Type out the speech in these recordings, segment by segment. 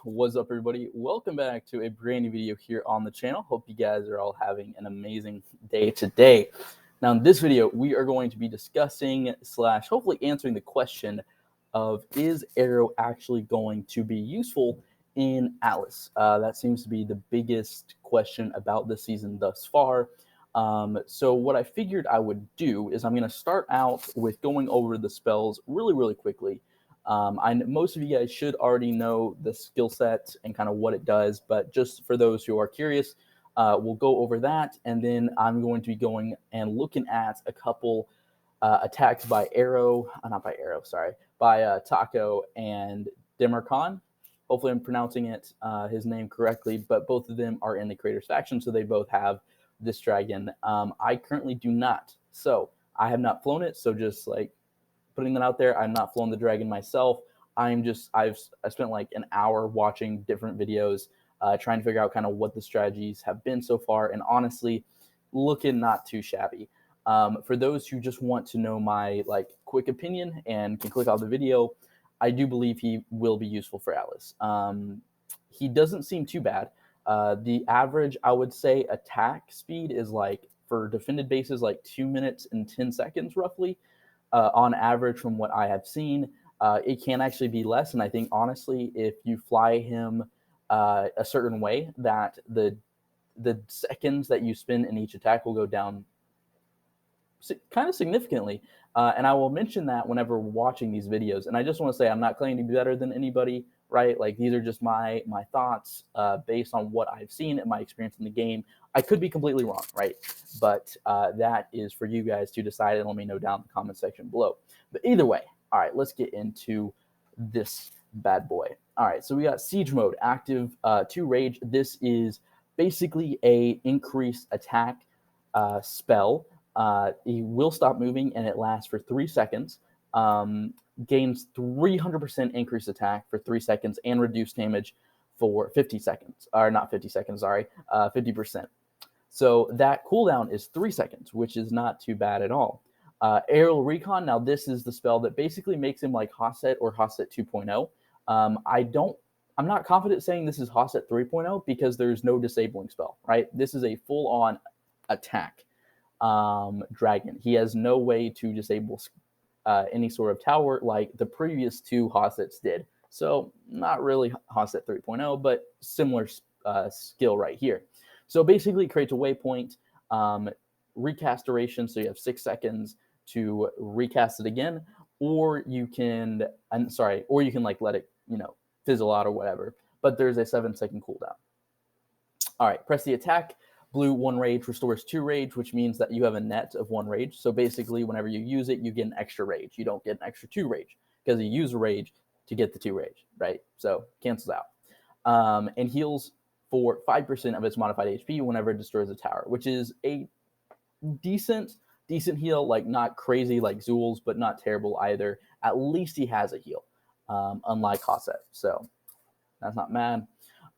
What's up, everybody? Welcome back to a brand new video here on the channel. Hope you guys are all having an amazing day today. Now, in this video, we are going to be discussing slash hopefully answering the question of, is Arrow actually going to be useful in Atlas? That seems to be the biggest question about this season thus far. So what I figured I would do is I'm going to start out with going over the spells really quickly. Most of you guys should already know the skill set and kind of what it does, but just for those who are curious, we'll go over that, and then I'm going to be going and looking at a couple attacks by Taco and Demarcon. Hopefully, I'm pronouncing his name correctly, but both of them are in the Creators faction, so they both have this dragon. I currently do not, so I have not flown it. So just like putting that out there, I'm not flown the dragon myself. I spent like an hour watching different videos, trying to figure out kind of what the strategies have been so far, and honestly, looking not too shabby. For those who just want to know my quick opinion and can click off the video, I do believe he will be useful for Atlas. He doesn't seem too bad. The average, I would say, attack speed is like for defended bases like 2 minutes and 10 seconds roughly. On average, from what I have seen, it can actually be less. And I think honestly, if you fly him a certain way, that the seconds that you spend in each attack will go down kind of significantly. And I will mention that whenever watching these videos. And I just want to say I'm not claiming to be better than anybody, right? Like, these are just my thoughts based on what I've seen and my experience in the game. I could be completely wrong, right? But that is for you guys to decide, and let me know down in the comment section below. But either way, all right, let's get into this bad boy. All right, so we got Siege Mode active, 2 Rage. This is basically a increased attack spell. He will stop moving, and it lasts for 3 seconds. Gains 300% increased attack for 3 seconds and reduced damage for 50 seconds. Or not 50 seconds, sorry, 50%. So that cooldown is 3 seconds, which is not too bad at all. Aerial Recon, now this is the spell that basically makes him like Hosset or Hosset 2.0. I'm not confident saying this is Hosset 3.0 because there's no disabling spell, right? This is a full-on attack dragon. He has no way to disable any sort of tower like the previous 2 Hossets did. So not really Hosset 3.0, but similar skill right here. So basically, it creates a waypoint, recast duration, so you have 6 seconds to recast it again, or you can, like let it, fizzle out or whatever. But there's a 7-second cooldown. All right, press the attack. Blue 1 rage restores 2 rage, which means that you have a net of 1 rage. So basically, whenever you use it, you get an extra rage. You don't get an extra 2 rage because you use a rage to get the 2 rage, right? So cancels out. And heals for 5% of its modified HP whenever it destroys a tower, which is a decent heal, like not crazy like Zul's, but not terrible either. At least he has a heal, unlike Hosset. So that's not bad.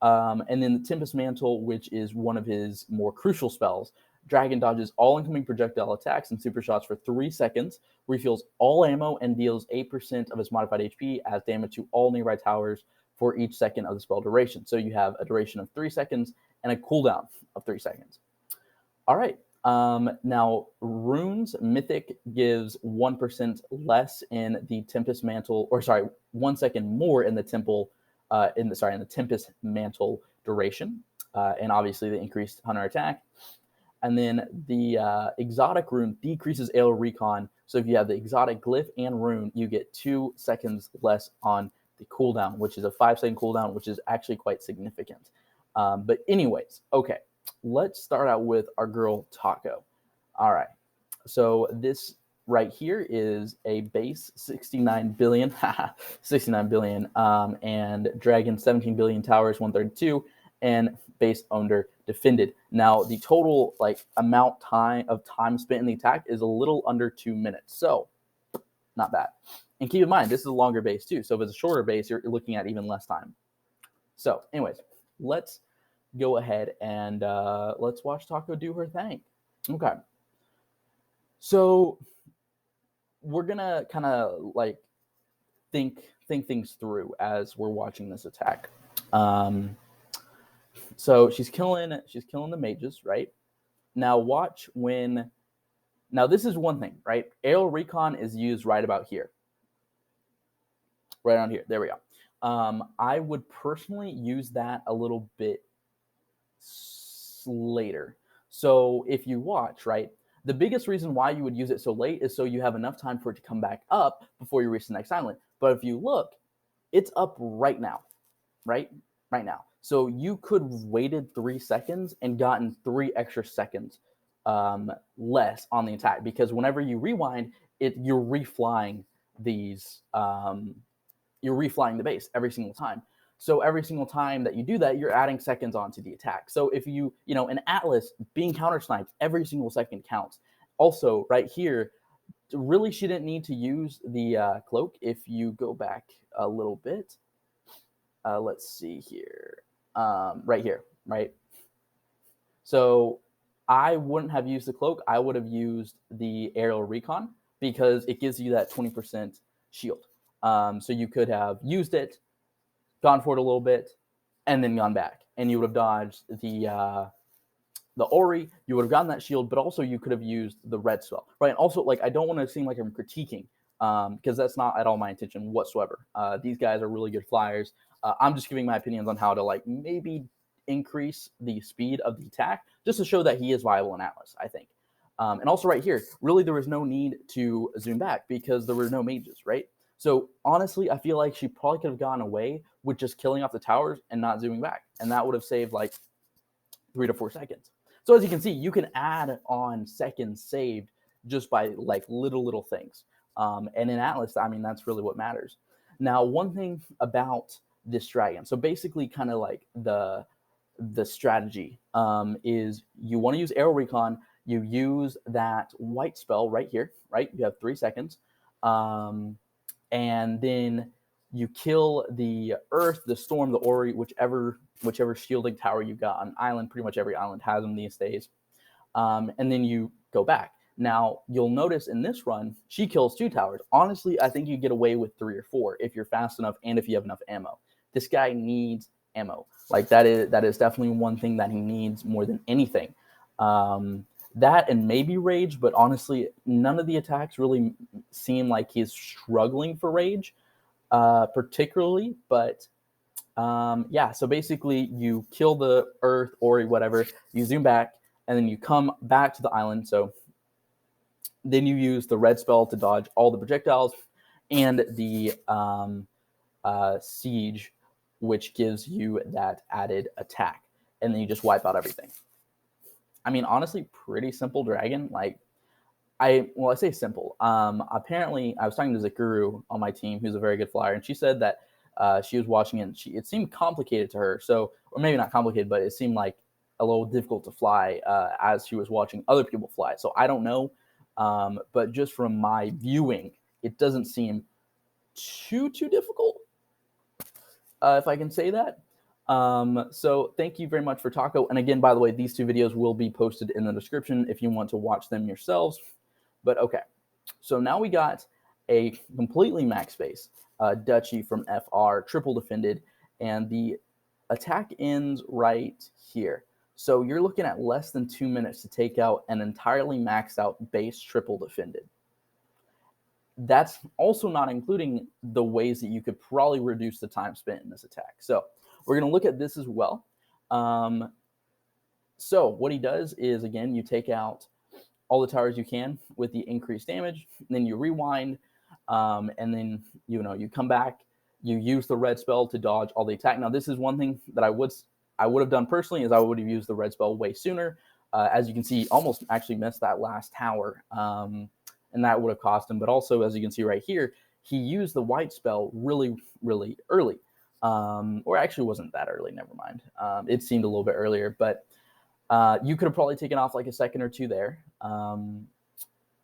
And then the Tempest Mantle, which is one of his more crucial spells. Dragon dodges all incoming projectile attacks and super shots for 3 seconds, refills all ammo, and deals 8% of its modified HP as damage to all nearby towers for each second of the spell duration. So you have a duration of 3 seconds and a cooldown of 3 seconds. All right. Now, Runes Mythic gives 1% less in the Tempest Mantle, 1 second more in the in the Tempest Mantle duration, and obviously the increased Hunter attack. And then the exotic rune decreases aerial recon. So if you have the exotic glyph and rune, you get 2 seconds less on the cooldown, which is a 5-second cooldown, which is actually quite significant. But anyways, okay, let's start out with our girl Taco. All right, so this right here is a base 69 billion, 69 billion, and dragon 17 billion towers 132, and base under defended. Now the total amount of time spent in the attack is a little under 2 minutes, so not bad. And keep in mind, this is a longer base too, so if it's a shorter base, you're looking at even less time. So anyways, let's go ahead and let's watch Taco do her thing. Okay, so we're gonna kind of think things through as we're watching this attack. So she's killing the mages, right? Now watch when. Now this is one thing, right? Aerial recon is used right about here, right on here. There we go. I would personally use that a little bit later. So if you watch, right, the biggest reason why you would use it so late is so you have enough time for it to come back up before you reach the next island. But if you look, it's up right now, right? Right now. So you could have waited 3 seconds and gotten 3 extra seconds less on the attack, because whenever you rewind, you're reflying these, you're reflying the base every single time. So every single time that you do that, you're adding seconds onto the attack. So if in Atlas, being counter sniped, every single second counts. Also, right here, really she didn't need to use the cloak. If you go back a little bit, let's see here, right here, right? So I wouldn't have used the cloak. I would have used the aerial recon because it gives you that 20% shield. So you could have used it, gone for it a little bit, and then gone back, and you would have dodged the Ori. You would have gotten that shield, but also you could have used the red spell, right? And also, like, I don't want to seem like I'm critiquing, because that's not at all my intention whatsoever. These guys are really good flyers. I'm just giving my opinions on how to, like, maybe increase the speed of the attack just to show that he is viable in Atlas, I think. And also right here, really there was no need to zoom back because there were no mages, right? So honestly, I feel like she probably could have gone away with just killing off the towers and not zooming back, and that would have saved like 3 to 4 seconds. So as you can see, you can add on seconds saved just by like little things. And in Atlas, I mean, that's really what matters. Now, one thing about this dragon, so basically kind of like the strategy is you want to use Aerial Recon. You use that white spell right here, right? You have 3 seconds. And then you kill the Earth, the Storm, the Ori, whichever shielding tower you got on island. Pretty much every island has them these days. And then you go back. Now, you'll notice in this run, she kills 2 towers. Honestly, I think you get away with 3 or 4 if you're fast enough and if you have enough ammo. This guy needs ammo. Like, that is definitely one thing that he needs more than anything. That and maybe rage, but honestly, none of the attacks really seem like he's struggling for rage, particularly. But yeah, so basically, you kill the Earth or whatever, you zoom back, and then you come back to the island. So then you use the red spell to dodge all the projectiles and the siege, which gives you that added attack, and then you just wipe out everything. I mean, honestly, pretty simple dragon. Like, I say simple. Apparently, I was talking to Zakuru on my team, who's a very good flyer, and she said that she was watching it, and it seemed complicated to her. So, or maybe not complicated, but it seemed like a little difficult to fly as she was watching other people fly. So I don't know, but just from my viewing, it doesn't seem too difficult, if I can say that. So thank you very much for Taco. And again, by the way, these 2 videos will be posted in the description if you want to watch them yourselves. But okay, so now we got a completely max base Duchy from FR, triple defended, and the attack ends right here. So you're looking at less than 2 minutes to take out an entirely maxed out base triple defended. That's also not including the ways that you could probably reduce the time spent in this attack. So we're going to look at this as well. So what he does is, again, you take out all the towers you can with the increased damage, then you rewind, and then you come back, you use the red spell to dodge all the attack. Now, this is one thing that I would have done personally, is I would have used the red spell way sooner. As you can see, almost actually missed that last tower, and that would have cost him. But also, as you can see right here, he used the white spell really early. Or actually wasn't that early, never mind. It seemed a little bit earlier, but you could have probably taken off like a second or 2 there.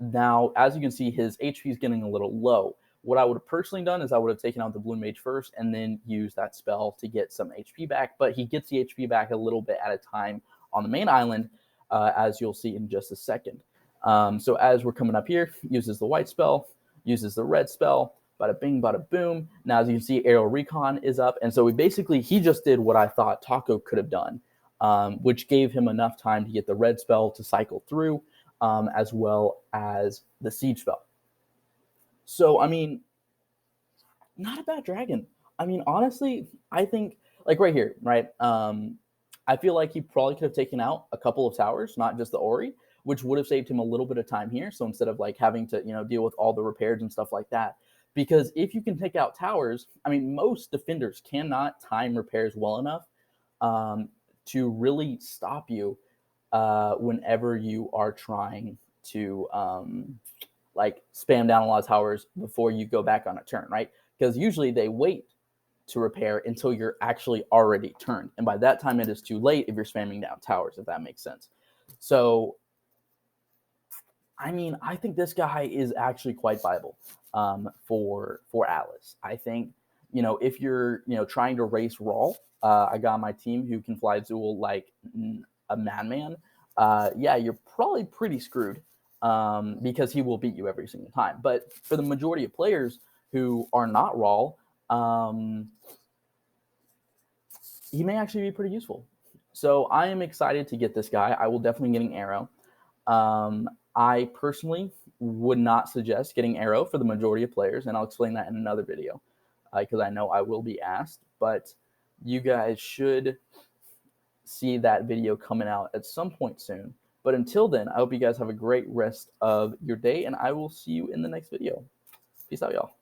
Now, as you can see, his HP is getting a little low. What I would have personally done is I would have taken out the Blue Mage first and then used that spell to get some HP back, but he gets the HP back a little bit at a time on the main island, as you'll see in just a second. So as we're coming up here, uses the white spell, uses the red spell, Bada bing, bada boom. Now, as you can see, Aerial Recon is up. And so he just did what I thought Taco could have done, which gave him enough time to get the red spell to cycle through, as well as the siege spell. So, I mean, not a bad dragon. I mean, honestly, I think, like right here, right? I feel like he probably could have taken out a couple of towers, not just the Ori, which would have saved him a little bit of time here. So instead of like having to, deal with all the repairs and stuff like that, because if you can take out towers, I mean, most defenders cannot time repairs well enough to really stop you whenever you are trying to like spam down a lot of towers before you go back on a turn, right? Because usually they wait to repair until you're actually already turned. And by that time, it is too late if you're spamming down towers, if that makes sense. So, I mean, I think this guy is actually quite viable for Atlas. I think, if you're, trying to race Raw, I got my team who can fly Zool like a madman. Yeah, you're probably pretty screwed because he will beat you every single time. But for the majority of players who are not Raw, he may actually be pretty useful. So I am excited to get this guy. I will definitely be getting Arrow. I personally would not suggest getting Arrow for the majority of players, and I'll explain that in another video because I know I will be asked. But you guys should see that video coming out at some point soon. But until then, I hope you guys have a great rest of your day, and I will see you in the next video. Peace out, y'all.